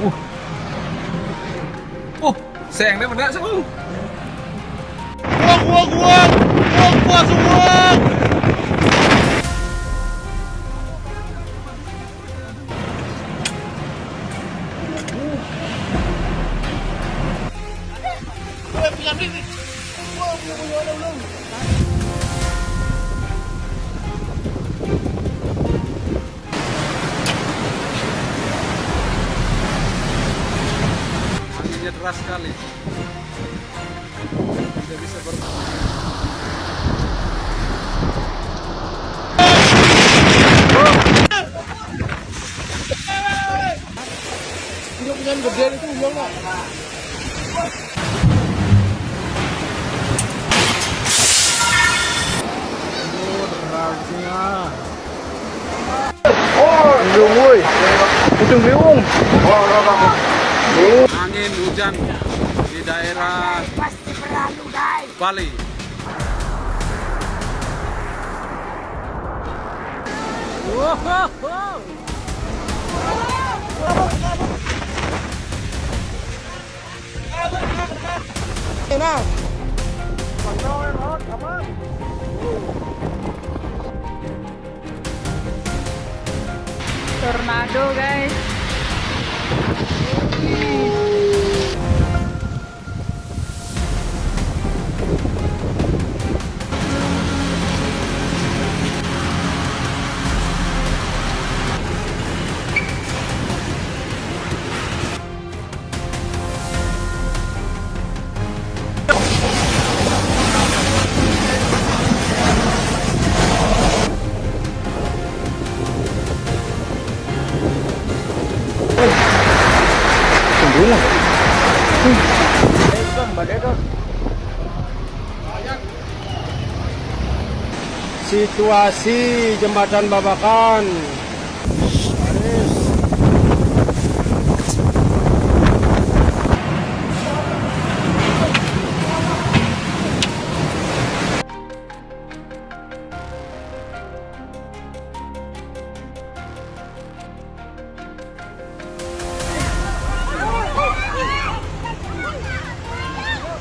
Uh, Sayang deh bener sih. Buang semua. Anginnya deras sekali. Tidak bisa Punya gede itu buang nggak? Biung woi, puting biung. angin hujan di daerah Bali. Nah, Tornado guys. situasi jembatan Babakan.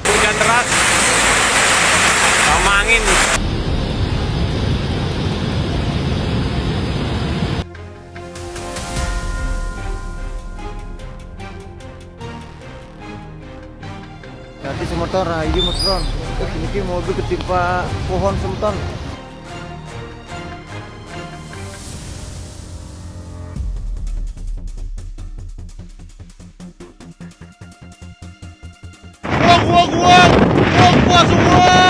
Hujan deras sama angin. Nanti semotor rayu motor. Ini mobil ketimpa pohon semotor. Buang semua.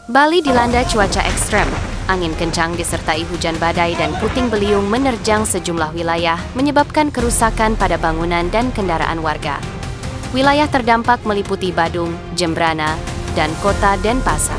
Bali dilanda cuaca ekstrem. Angin kencang disertai hujan badai dan puting beliung menerjang sejumlah wilayah, menyebabkan kerusakan pada bangunan dan kendaraan warga. Wilayah terdampak meliputi Badung, Jembrana, dan kota Denpasar.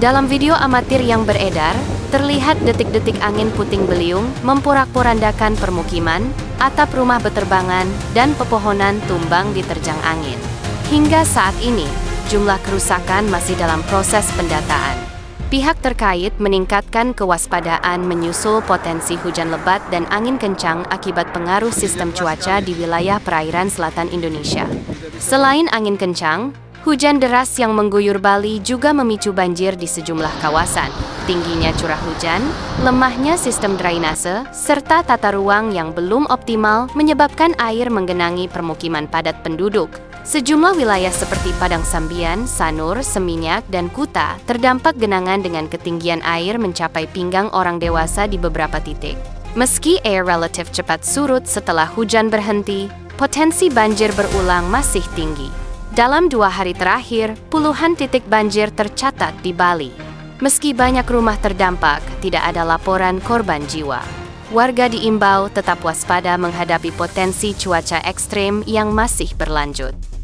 Dalam video amatir yang beredar, terlihat detik-detik angin puting beliung memporak-porandakan permukiman, atap rumah beterbangan, dan pepohonan tumbang diterjang angin. Hingga saat ini, jumlah kerusakan masih dalam proses pendataan. Pihak terkait meningkatkan kewaspadaan menyusul potensi hujan lebat dan angin kencang akibat pengaruh sistem cuaca di wilayah perairan selatan Indonesia. Selain angin kencang, hujan deras yang mengguyur Bali juga memicu banjir di sejumlah kawasan. Tingginya curah hujan, lemahnya sistem drainase, serta tata ruang yang belum optimal menyebabkan air menggenangi permukiman padat penduduk. Sejumlah wilayah seperti Padang Sambian, Sanur, Seminyak, dan Kuta terdampak genangan dengan ketinggian air mencapai pinggang orang dewasa di beberapa titik. Meski air relatif cepat surut setelah hujan berhenti, potensi banjir berulang masih tinggi. Dalam 2 hari terakhir, puluhan titik banjir tercatat di Bali. Meski banyak rumah terdampak, tidak ada laporan korban jiwa. Warga diimbau tetap waspada menghadapi potensi cuaca ekstrem yang masih berlanjut.